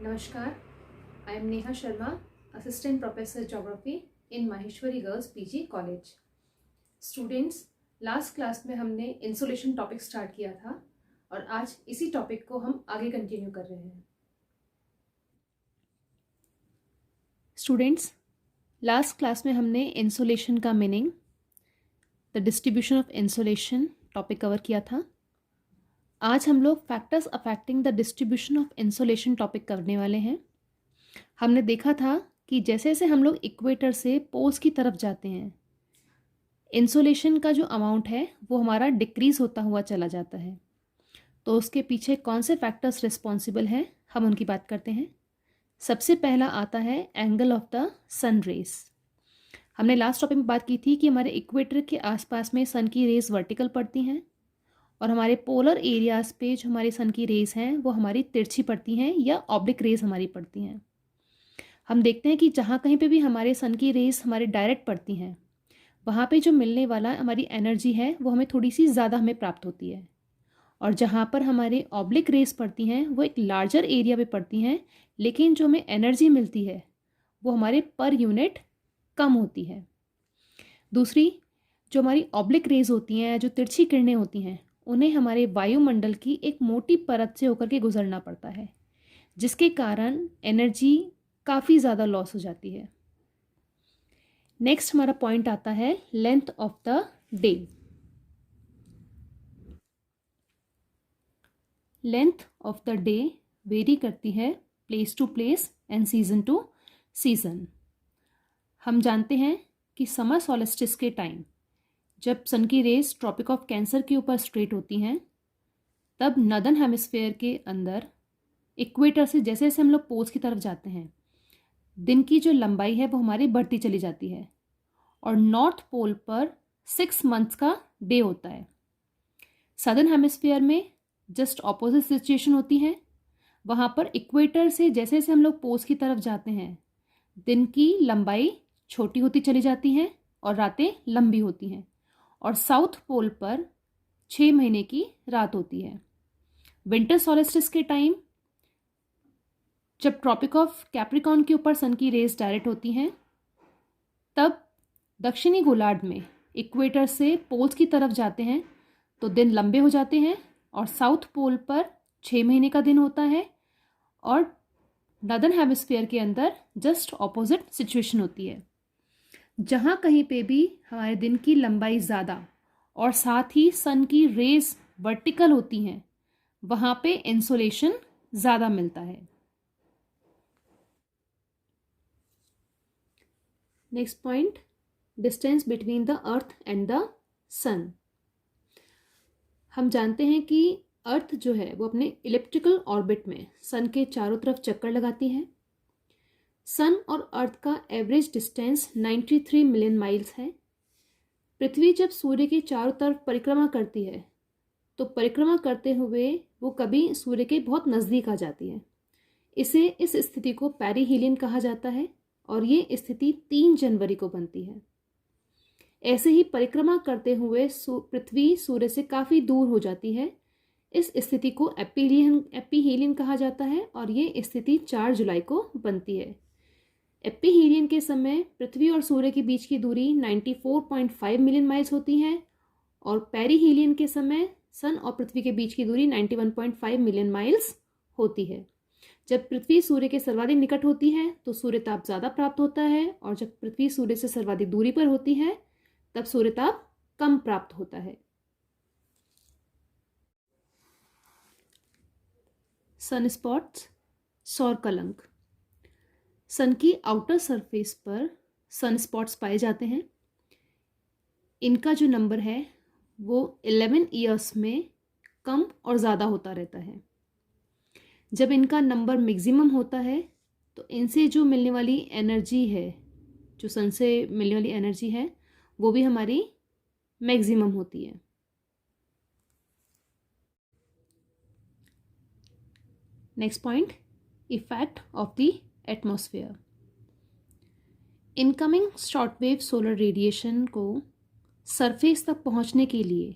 Namaskar, I am Neha Sharma, Assistant Professor Geography in Maheshwari Girls PG College. Students, last class में हमने insulation topic start किया था और आज इसी टॉपिक को हम आगे कंटिन्यू कर रहे हैं. स्टूडेंट्स, लास्ट क्लास में हमने इंसुलेशन का meaning, the distribution of insulation topic cover किया था. आज हम लोग factors affecting the distribution of insulation topic करने वाले हैं. हमने देखा था कि जैसे जैसे हम लोग इक्वेटर से पोल्स की तरफ जाते हैं, इंसुलेशन का जो अमाउंट है वो हमारा डिक्रीज़ होता हुआ चला जाता है. तो उसके पीछे कौन से फैक्टर्स रिस्पॉन्सिबल हैं, हम उनकी बात करते हैं. सबसे पहला आता है angle of the sun rays. हमने लास्ट टॉपिक में बात की थी कि हमारे इक्वेटर के आसपास में सन की रेस वर्टिकल पड़ती हैं और हमारे पोलर एरियाज़ पे जो हमारे सन की रेस हैं वो हमारी तिरछी पड़ती हैं या ऑब्लिक रेस हमारी पड़ती हैं. हम देखते हैं कि जहाँ कहीं पे भी हमारे सन की रेस हमारे डायरेक्ट पड़ती हैं, वहाँ पे जो मिलने वाला हमारी एनर्जी है वो हमें थोड़ी सी ज़्यादा हमें प्राप्त होती है. और जहाँ पर हमारे ऑब्लिक रेस पड़ती हैं वो एक लार्जर एरिया पे पड़ती हैं, लेकिन जो हमें एनर्जी मिलती है वो हमारे पर यूनिट कम होती है. दूसरी, जो हमारी ऑब्लिक रेज होती हैं, जो तिरछी किरणें होती हैं, उन्हें हमारे वायुमंडल की एक मोटी परत से होकर के गुजरना पड़ता है, जिसके कारण एनर्जी काफ़ी ज़्यादा लॉस हो जाती है. नेक्स्ट हमारा पॉइंट आता है length of the day. Length of the day vary करती है place to place and season to season. हम जानते हैं कि समर सॉलिस्टिस के टाइम जब सन की रेस ट्रॉपिक ऑफ कैंसर के ऊपर स्ट्रेट होती हैं, तब नदर्न हेमिस्फेयर के अंदर इक्वेटर से जैसे जैसे हम लोग पोल्स की तरफ जाते हैं, दिन की जो लंबाई है वो हमारी बढ़ती चली जाती है और नॉर्थ पोल पर 6 मंथ्स का डे होता है. सदर्न हेमिस्फेयर में जस्ट ऑपोजिट सिचुएशन होती है. वहाँ पर इक्वेटर से जैसे जैसे हम लोग पोल्स की तरफ जाते हैं, दिन की लंबाई छोटी होती चली जाती हैं और रातें लंबी होती हैं. और साउथ पोल पर 6 महीने की रात होती है. विंटर सॉलिस्टिस के टाइम जब ट्रॉपिक ऑफ कैप्रिकॉर्न के ऊपर सन की रेस डायरेक्ट होती हैं, तब दक्षिणी गोलार्ध में इक्वेटर से पोल्स की तरफ जाते हैं तो दिन लंबे हो जाते हैं और साउथ पोल पर 6 महीने का दिन होता है और नदर्न हेमिस्फीयर के अंदर जस्ट ऑपोजिट सिचुएशन होती है. जहाँ कहीं पे भी हमारे दिन की लंबाई ज़्यादा और साथ ही सन की रेस वर्टिकल होती हैं, वहाँ पे इंसोलेशन ज़्यादा मिलता है. Next point, distance between the earth and the sun. हम जानते हैं कि अर्थ जो है वो अपने इलिप्टिकल ऑर्बिट में सन के चारों तरफ चक्कर लगाती है. सन और अर्थ का एवरेज डिस्टेंस 93 मिलियन माइल्स है. पृथ्वी जब सूर्य के चारों तरफ परिक्रमा करती है तो परिक्रमा करते हुए वो कभी सूर्य के बहुत नज़दीक आ जाती है. इस स्थिति को पेरिहीलियन कहा जाता है और ये स्थिति 3 जनवरी को बनती है. ऐसे ही परिक्रमा करते हुए पृथ्वी सूर्य से काफ़ी दूर हो जाती है. इस स्थिति को एपीहीलियन कहा जाता है और ये स्थिति 4 जुलाई को बनती है. एपीहीलियन के समय पृथ्वी और सूर्य के बीच की दूरी 94.5 मिलियन माइल्स होती है और पेरिहीलियन के समय सन और पृथ्वी के बीच की दूरी 91.5 मिलियन माइल्स होती है. जब पृथ्वी सूर्य के सर्वाधिक निकट होती है तो सूर्यताप ज़्यादा प्राप्त होता है और जब पृथ्वी सूर्य से सर्वाधिक दूरी पर होती है तब सूर्यताप कम प्राप्त होता है. सन स्पॉट्स, सौर कलंक. सन की आउटर सरफेस पर सन स्पॉट्स पाए जाते हैं. इनका जो नंबर है वो 11 ईयर्स में कम और ज़्यादा होता रहता है. जब इनका नंबर मैक्सिमम होता है तो इनसे जो मिलने वाली एनर्जी है, जो सन से मिलने वाली एनर्जी है, वो भी हमारी मैक्सिमम होती है. Next point, effect of the atmosphere. Incoming shortwave solar radiation को सरफेस तक पहुंचने के लिए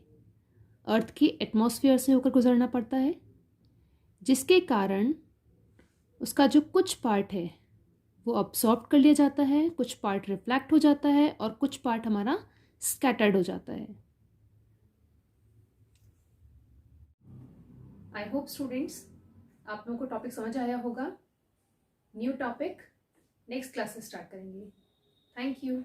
अर्थ की एटमॉस्फेयर से होकर गुजरना पड़ता है, जिसके कारण उसका जो कुछ पार्ट है वो अब्सॉर्ब कर लिया जाता है, कुछ पार्ट रिफ्लेक्ट हो जाता है और कुछ पार्ट हमारा स्कैटर्ड हो जाता है। आई होप स्टूडेंट्स आप लोगों को टॉपिक समझ आया होगा। न्यू टॉपिक नेक्स्ट क्लास से स्टार्ट करेंगे। Thank you.